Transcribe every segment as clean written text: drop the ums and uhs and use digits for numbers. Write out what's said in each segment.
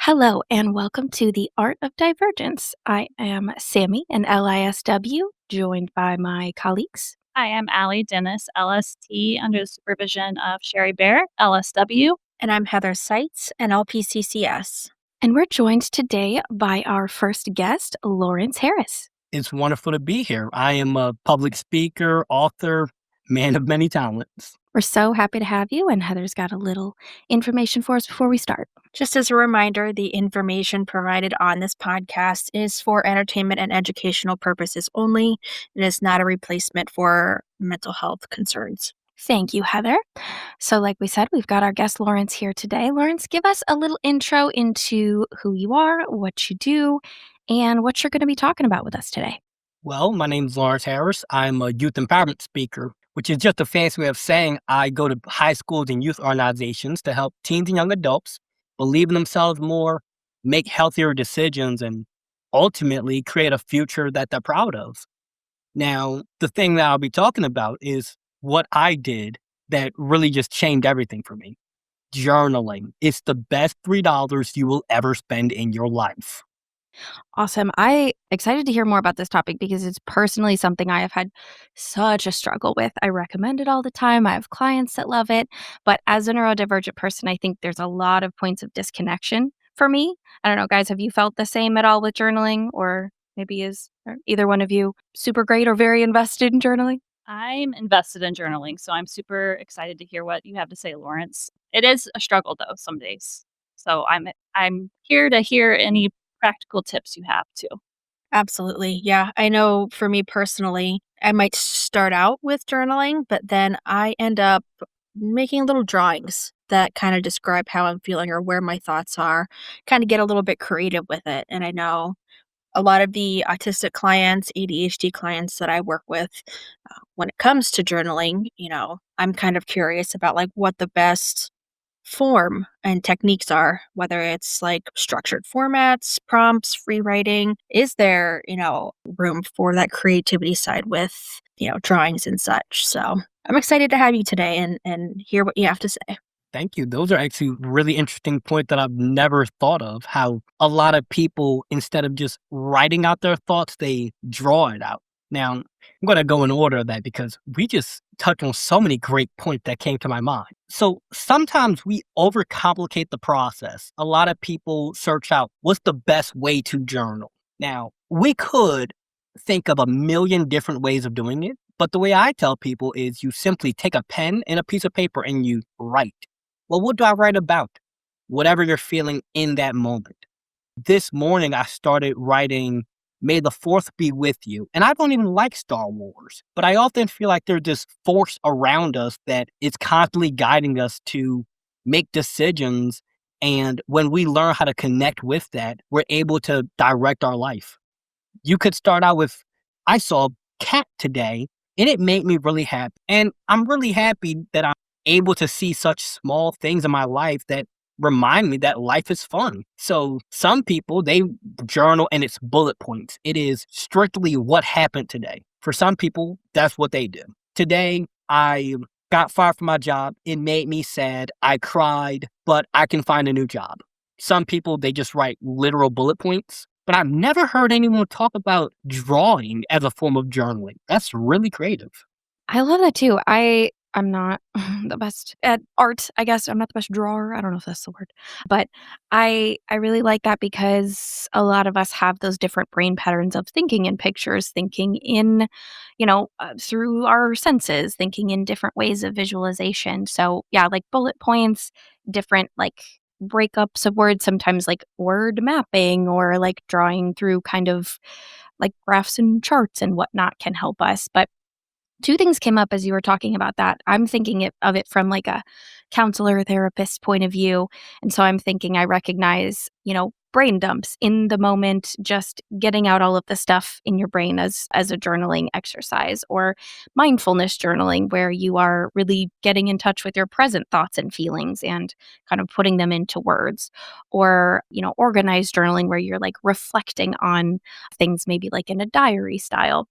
Hello, and welcome to the Art of Divergence. I am Sammy, an LISW, joined by my colleagues, Hi, I'm Allie Dennis, LST, under the supervision of Sherry Bear, LSW. And I'm Heather Seitz, an LPCCS. and we're joined today by our first guest, Lawrence Harris. It's wonderful to be here. I am a public speaker, author, man of many talents. We're so happy to have you, and Heather's got a little information for us before we start. Just as a reminder, the information provided on this podcast is for entertainment and educational purposes only. It is not a replacement for mental health concerns. Thank you, Heather. So, like we said, we've got our guest Lawrence here today. Lawrence, give us a little intro into who you are, what you do, and what you're going to be talking about with us today. Well, my name's Lawrence Harris. I'm a youth empowerment speaker, which is just a fancy way of saying I go to high schools and youth organizations to help teens and young adults believe in themselves more, make healthier decisions, and ultimately create a future that they're proud of. Now, the thing that I'll be talking about is what I did that really just changed everything for me. Journaling. It's the best $3 you will ever spend in your life. Awesome. I excited to hear more about this topic because it's personally something I have had such a struggle with. I recommend it all the time. I have clients that love it, but as a neurodivergent person, I think there's a lot of points of disconnection for me. I don't know, guys, have you felt the same at all with journaling, or maybe is are either one of you super great or very invested in journaling? I'm invested in journaling, so I'm super excited to hear what you have to say, Lawrence. It is a struggle though some days. So I'm here to hear any practical tips you have too. Absolutely. Yeah. I know for me personally, I might start out with journaling, but then I end up making little drawings that kind of describe how I'm feeling or where my thoughts are, kind of get a little bit creative with it. And I know a lot of the autistic clients, ADHD clients that I work with, when it comes to journaling, I'm kind of curious about like what the best form and techniques are, whether it's like structured formats, prompts, free writing. Is there, room for that creativity side with, drawings and such? So I'm excited to have you today and hear what you have to say. Thank you. Those are actually really interesting points that I've never thought of. How a lot of people, instead of just writing out their thoughts, they draw it out. Now, I'm going to go in order of that because we just touched on so many great points that came to my mind. So sometimes we overcomplicate the process. A lot of people search out what's the best way to journal. Now, we could think of a million different ways of doing it, but the way I tell people is you simply take a pen and a piece of paper and you write. Well, what do I write about? Whatever you're feeling in that moment. This morning, I started writing, May the Fourth be with you. And I don't even like Star Wars, but I often feel like there's this force around us that is constantly guiding us to make decisions. And when we learn how to connect with that, we're able to direct our life. You could start out with, I saw a cat today and it made me really happy. And I'm really happy that I'm able to see such small things in my life that remind me that life is fun. So some people, they journal and it's bullet points. It is strictly what happened today. For some people, that's what they do. Today, I got fired from my job. It made me sad. I cried, but I can find a new job. Some people, they just write literal bullet points. But I've never heard anyone talk about drawing as a form of journaling. That's really creative. I love that too. I'm not the best at art, I guess. I'm not the best drawer. I don't know if that's the word. But I really like that because a lot of us have those different brain patterns of thinking in pictures, thinking in, through our senses, thinking in different ways of visualization. So, yeah, like bullet points, different like breakups of words, sometimes like word mapping or like drawing through kind of like graphs and charts and whatnot can help us. But two things came up as you were talking about that. I'm thinking of it from like a counselor, therapist point of view. And so I'm thinking I recognize, brain dumps in the moment, just getting out all of the stuff in your brain as a journaling exercise, or mindfulness journaling where you are really getting in touch with your present thoughts and feelings and kind of putting them into words, or, organized journaling where you're like reflecting on things maybe like in a diary style.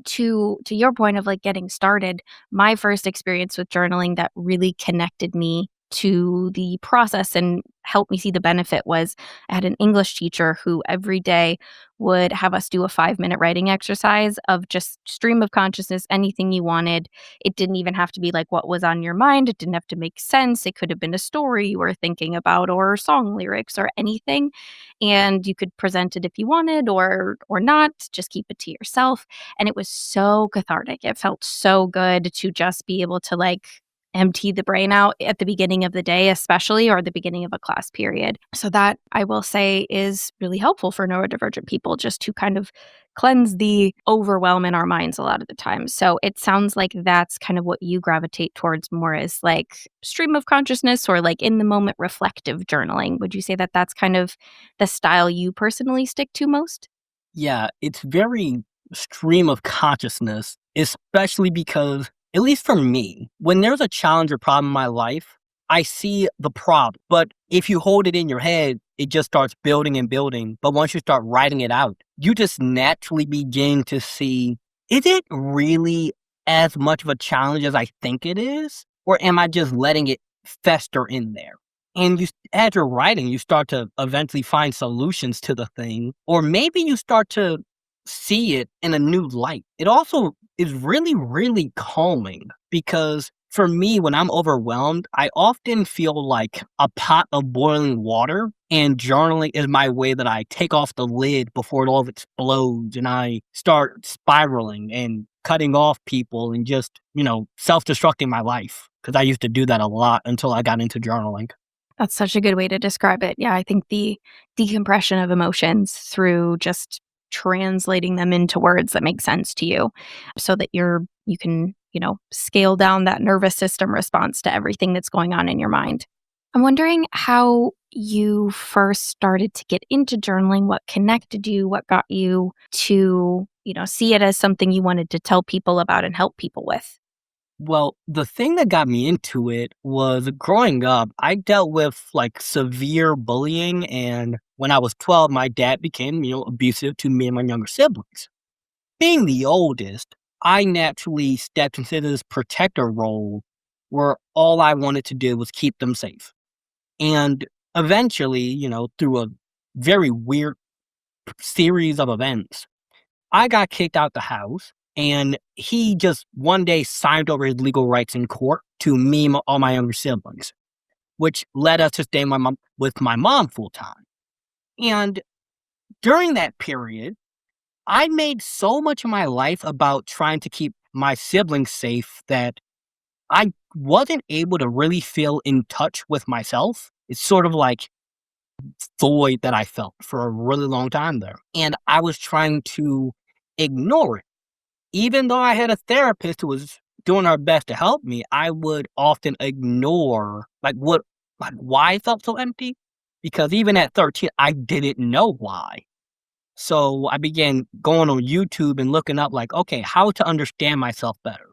To your point of like getting started, my first experience with journaling that really connected me to the process and helped me see the benefit was I had an English teacher who every day would have us do a 5-minute writing exercise of just stream of consciousness, anything you wanted. It didn't even have to be like what was on your mind. It didn't have to make sense. It could have been a story you were thinking about or song lyrics or anything. And you could present it if you wanted or not. Just keep it to yourself. And it was so cathartic. It felt so good to just be able to like empty the brain out at the beginning of the day, especially, or the beginning of a class period. So that I will say is really helpful for neurodivergent people just to kind of cleanse the overwhelm in our minds a lot of the time. So it sounds like that's kind of what you gravitate towards more is like stream of consciousness or like in the moment reflective journaling. Would you say that that's kind of the style you personally stick to most? Yeah, it's very stream of consciousness, especially because, at least for me, when there's a challenge or problem in my life, I see the problem. But if you hold it in your head, it just starts building and building. But once you start writing it out, you just naturally begin to see, is it really as much of a challenge as I think it is? Or am I just letting it fester in there? And as you're writing, you start to eventually find solutions to the thing, or maybe you start to see it in a new light. It also is really, really calming because for me, when I'm overwhelmed, I often feel like a pot of boiling water, and journaling is my way that I take off the lid before it all explodes and I start spiraling and cutting off people and just, self destructing my life. Because I used to do that a lot until I got into journaling. That's such a good way to describe it. Yeah, I think the decompression of emotions through just translating them into words that make sense to you so that you can, scale down that nervous system response to everything that's going on in your mind. I'm wondering how you first started to get into journaling, what connected you, what got you to, see it as something you wanted to tell people about and help people with. Well, the thing that got me into it was growing up, I dealt with like severe bullying. And when I was 12, my dad became, abusive to me and my younger siblings. Being the oldest, I naturally stepped into this protector role where all I wanted to do was keep them safe. And eventually, through a very weird series of events, I got kicked out the house, and he just one day signed over his legal rights in court to me and all my younger siblings, which led us to stay with my mom full time. And during that period, I made so much of my life about trying to keep my siblings safe that I wasn't able to really feel in touch with myself. It's sort of like void that I felt for a really long time there. And I was trying to ignore it. Even though I had a therapist who was doing her best to help me, I would often ignore like why I felt so empty. Because even at 13, I didn't know why. So I began going on YouTube and looking up like, okay, how to understand myself better.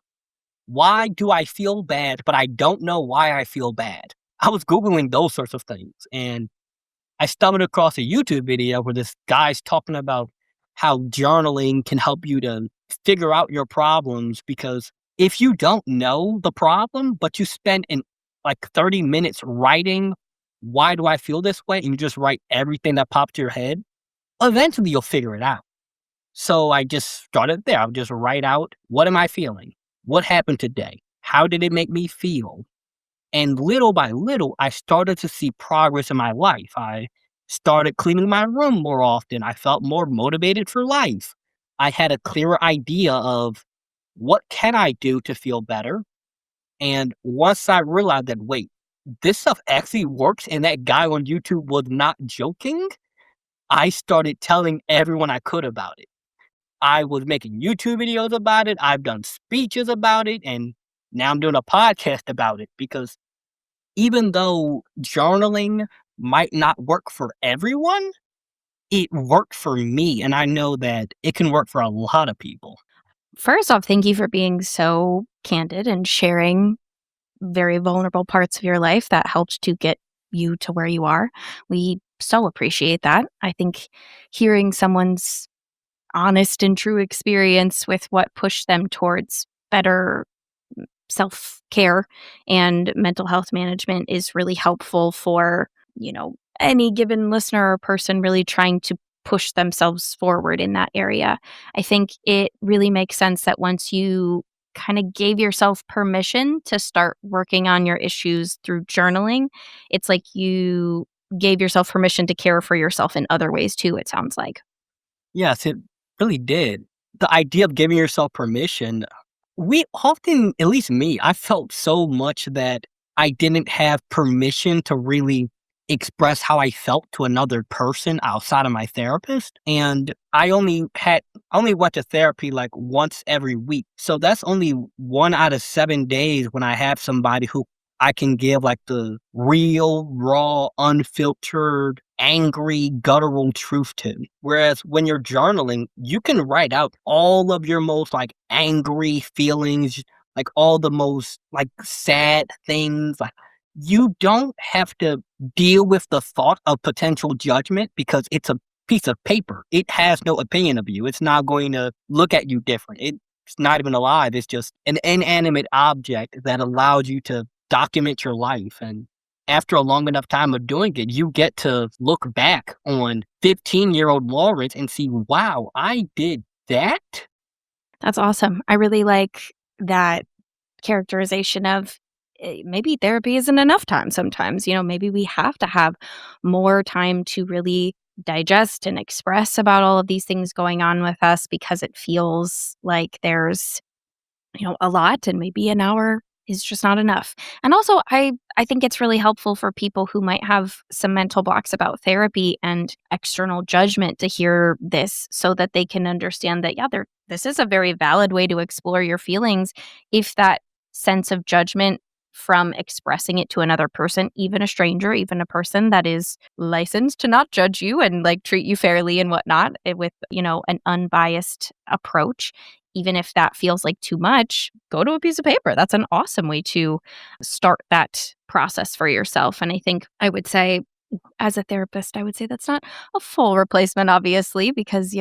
Why do I feel bad, but I don't know why I feel bad? I was Googling those sorts of things. And I stumbled across a YouTube video where this guy's talking about how journaling can help you to figure out your problems, because if you don't know the problem, but you spend like 30 minutes writing, why do I feel this way? And you just write everything that pops to your head, eventually you'll figure it out. So I just started there. I would just write out, what am I feeling? What happened today? How did it make me feel? And little by little, I started to see progress in my life. I started cleaning my room more often. I felt more motivated for life. I had a clearer idea of what can I do to feel better. And once I realized that, wait, this stuff actually works and that guy on YouTube was not joking, I started telling everyone I could about it. I was making YouTube videos about it. I've done speeches about it. And now I'm doing a podcast about it because even though journaling might not work for everyone, it worked for me, and I know that it can work for a lot of people. First off, thank you for being so candid and sharing very vulnerable parts of your life that helped to get you to where you are. We so appreciate that. I think hearing someone's honest and true experience with what pushed them towards better self-care and mental health management is really helpful for, any given listener or person really trying to push themselves forward in that area. I think it really makes sense that once you kind of gave yourself permission to start working on your issues through journaling, it's like you gave yourself permission to care for yourself in other ways too, it sounds like. Yes, it really did. The idea of giving yourself permission, we often, at least me, I felt so much that I didn't have permission to really express how I felt to another person outside of my therapist. And I only went to therapy like once every week. So that's only 1 out of 7 days when I have somebody who I can give like the real, raw, unfiltered, angry, guttural truth to. Whereas when you're journaling, you can write out all of your most like angry feelings, like all the most like sad things. Like you don't have to deal with the thought of potential judgment because it's a piece of paper. It has no opinion of you. It's not going to look at you different. It's not even alive. It's just an inanimate object that allows you to document your life. And after a long enough time of doing it, you get to look back on 15-year-old Lawrence and see, wow, I did that. That's awesome. I really like that characterization of maybe therapy isn't enough time sometimes. Maybe we have to have more time to really digest and express about all of these things going on with us because it feels like there's a lot, and maybe an hour is just not enough. And also I think it's really helpful for people who might have some mental blocks about therapy and external judgment to hear this so that they can understand that this is a very valid way to explore your feelings if that sense of judgment from expressing it to another person, even a stranger, even a person that is licensed to not judge you and like treat you fairly and whatnot, with, an unbiased approach, even if that feels like too much, go to a piece of paper. That's an awesome way to start that process for yourself. And I think I would say, as a therapist, I would say that's not a full replacement, obviously, because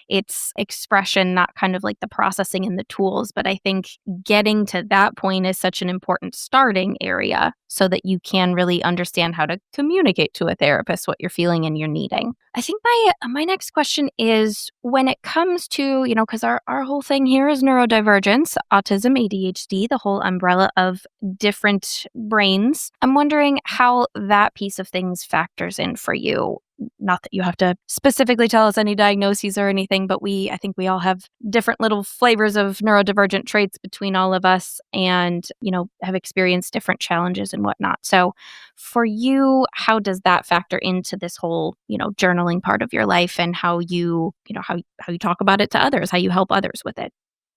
it's expression, not kind of like the processing and the tools. But I think getting to that point is such an important starting area so that you can really understand how to communicate to a therapist what you're feeling and you're needing. I think my next question is when it comes to, because our whole thing here is neurodivergence, autism, ADHD, the whole umbrella of different brains. I'm wondering how that piece of things factors in for you. Not that you have to specifically tell us any diagnoses or anything, but I think we all have different little flavors of neurodivergent traits between all of us and, have experienced different challenges and whatnot. So for you, how does that factor into this whole, journaling part of your life and how how you talk about it to others, how you help others with it?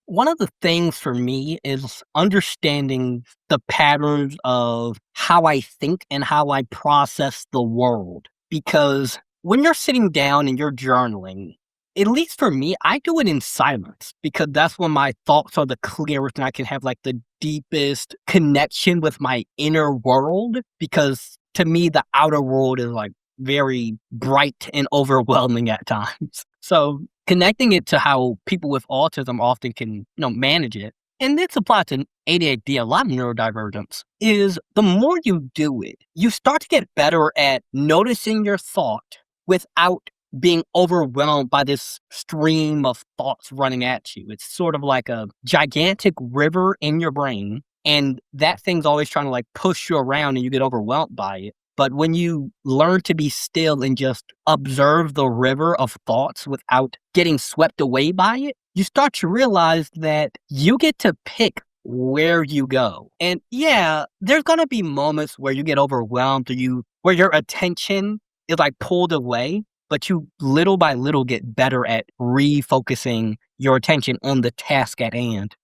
One of the things for me is understanding the patterns of how I think and how I process the world. Because when you're sitting down and you're journaling, at least for me, I do it in silence because that's when my thoughts are the clearest and I can have like the deepest connection with my inner world. Because to me, the outer world is like very bright and overwhelming at times. So connecting it to how people with autism often can, manage it, and this applies to ADHD, a lot of neurodivergence, is the more you do it, you start to get better at noticing your thought without being overwhelmed by this stream of thoughts running at you. It's sort of like a gigantic river in your brain, and that thing's always trying to like push you around and you get overwhelmed by it. But when you learn to be still and just observe the river of thoughts without getting swept away by it, you start to realize that you get to pick where you go. And yeah, there's going to be moments where you get overwhelmed or where your attention is like pulled away, but you little by little get better at refocusing your attention on the task at hand.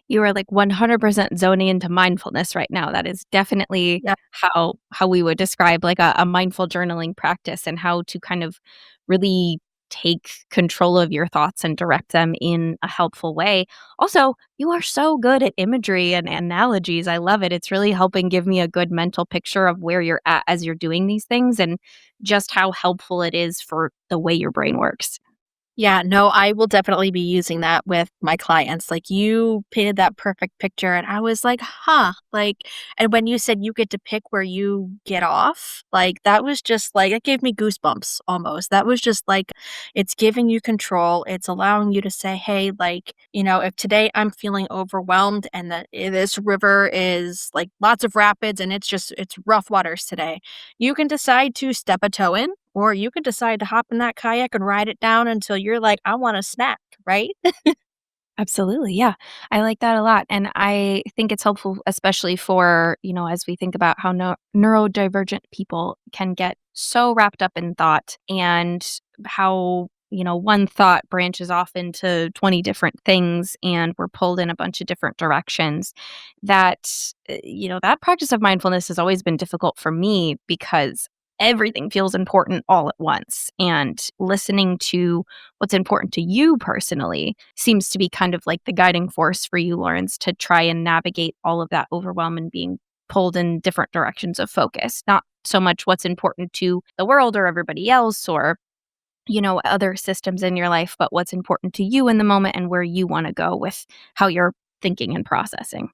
You are like 100% zoning into mindfulness right now. That is definitely Yeah. how we would describe like a mindful journaling practice and how to kind of really take control of your thoughts and direct them in a helpful way. Also, you are so good at imagery and analogies. I love it. It's really helping give me a good mental picture of where you're at as you're doing these things and just how helpful it is for the way your brain works. Yeah, no, I will definitely be using that with my clients. Like, you painted that perfect picture, and I was like, huh. Like, and when you said you get to pick where you get off, like, that was just like, it gave me goosebumps almost. That was just like, it's giving you control. It's allowing you to say, hey, like, if today I'm feeling overwhelmed and this river is like lots of rapids and it's rough waters today, you can decide to step a toe in, or you can decide to hop in that kayak and ride it down until you're like, "I want a snack," right? Absolutely. Yeah. I like that a lot. And I think it's helpful, especially for, as we think about how neurodivergent people can get so wrapped up in thought and how, one thought branches off into 20 different things and we're pulled in a bunch of different directions. That, that practice of mindfulness has always been difficult for me because everything feels important all at once. And listening to what's important to you personally seems to be kind of like the guiding force for you, Lawrence, to try and navigate all of that overwhelm and being pulled in different directions of focus. Not so much what's important to the world or everybody else or, other systems in your life, but what's important to you in the moment and where you want to go with how you're thinking and processing.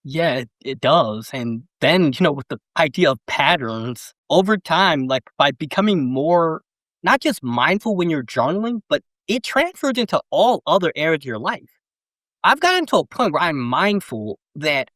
Yeah, it does. And then, with the idea of patterns over time, like by becoming more, not just mindful when you're journaling, but it transfers into all other areas of your life. I've gotten to a point where I'm mindful that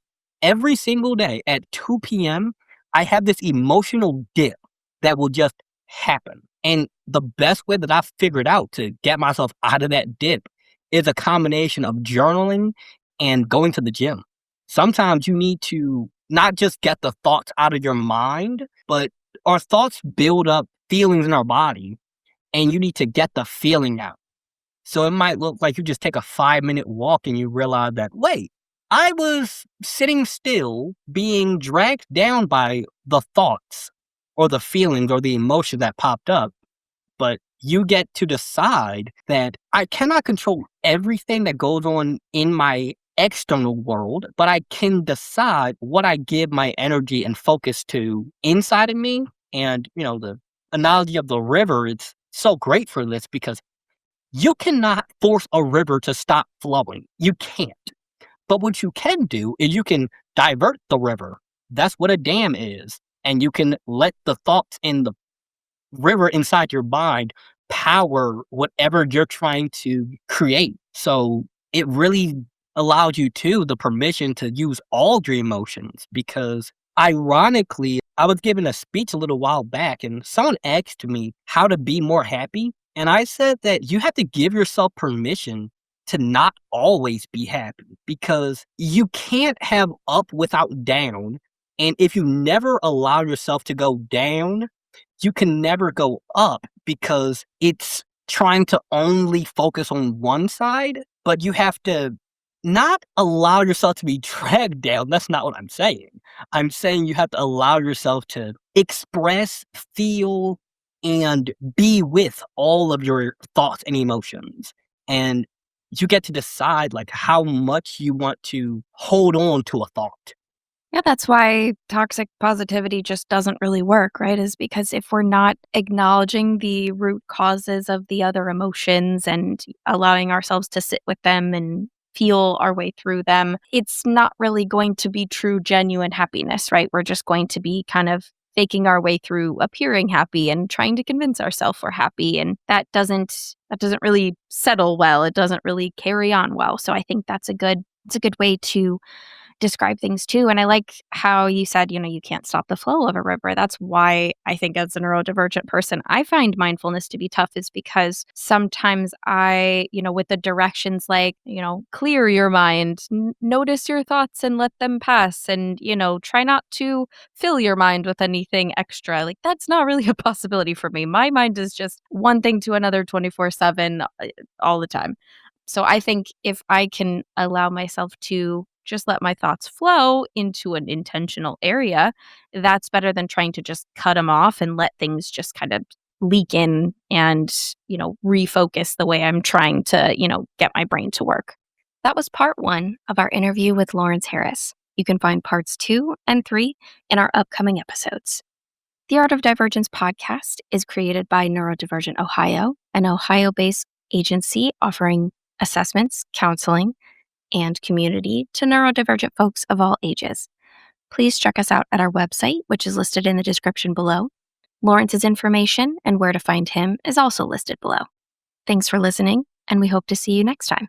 every single day at 2 p.m., I have this emotional dip that will just happen. And the best way that I've figured out to get myself out of that dip is a combination of journaling and going to the gym. Sometimes you need to not just get the thoughts out of your mind, but our thoughts build up feelings in our body, and you need to get the feeling out. So it might look like you just take a 5-minute walk and you realize that, wait, I was sitting still being dragged down by the thoughts or the feelings or the emotion that popped up. But you get to decide that I cannot control everything that goes on in my external world, but I can decide what I give my energy and focus to inside of me. And, the analogy of the river, it's so great for this because you cannot force a river to stop flowing. You can't. But what you can do is you can divert the river. That's what a dam is. And you can let the thoughts in the river inside your mind power whatever you're trying to create. So it really allows you too the permission to use all your emotions because ironically, I was giving a speech a little while back and someone asked me how to be more happy. And I said that you have to give yourself permission to not always be happy because you can't have up without down. And if you never allow yourself to go down, you can never go up because it's trying to only focus on one side, but you have to not allow yourself to be dragged down. That's not what I'm saying. I'm saying you have to allow yourself to express, feel, and be with all of your thoughts and emotions. And you get to decide like how much you want to hold on to a thought. Yeah, that's why toxic positivity just doesn't really work, right? Is because if we're not acknowledging the root causes of the other emotions and allowing ourselves to sit with them and feel our way through them, it's not really going to be true, genuine happiness, right? We're just going to be kind of faking our way through appearing happy and trying to convince ourselves we're happy. And that doesn't really settle well. It doesn't really carry on well. So I think it's a good way to describe things too. And I like how you said, you can't stop the flow of a river. That's why I think as a neurodivergent person, I find mindfulness to be tough is because sometimes with the directions like, clear your mind, notice your thoughts and let them pass. And, try not to fill your mind with anything extra. Like that's not really a possibility for me. My mind is just one thing to another 24/7 all the time. So I think if I can allow myself to just let my thoughts flow into an intentional area, that's better than trying to just cut them off and let things just kind of leak in and, refocus the way I'm trying to, get my brain to work. That was part one of our interview with Lawrence Harris. You can find parts 2 and 3 in our upcoming episodes. The Art of Divergence podcast is created by Neurodivergent Ohio, an Ohio based agency offering assessments, counseling, and community to neurodivergent folks of all ages. Please check us out at our website, which is listed in the description below. Lawrence's information and where to find him is also listed below. Thanks for listening, and we hope to see you next time.